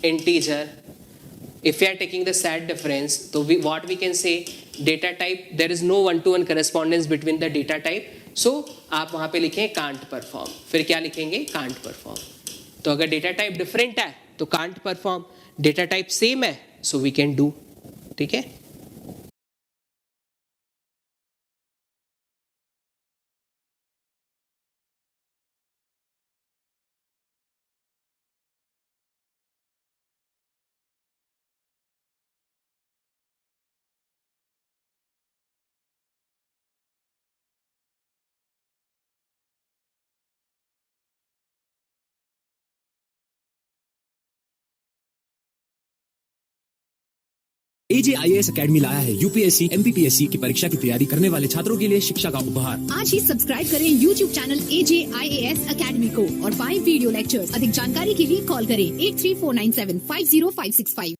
integer, if we are taking the set difference, so what we can say, data type, there is no one-to-one correspondence between the data type, so आप वहाँ पे लिखें can't perform, फिर क्या लिखेंगे? can't perform। तो अगर data type different है तो can't perform, data type same है so we can do, ठीक है। AJIAS अकेडमी लाया है UPSC MPPSC की परीक्षा की तैयारी करने वाले छात्रों के लिए शिक्षा का उपहार। आज ही सब्सक्राइब करें YouTube चैनल AJIAS अकेडमी को और पाएं वीडियो लेक्चर्स। अधिक जानकारी के लिए कॉल करें 8349750565।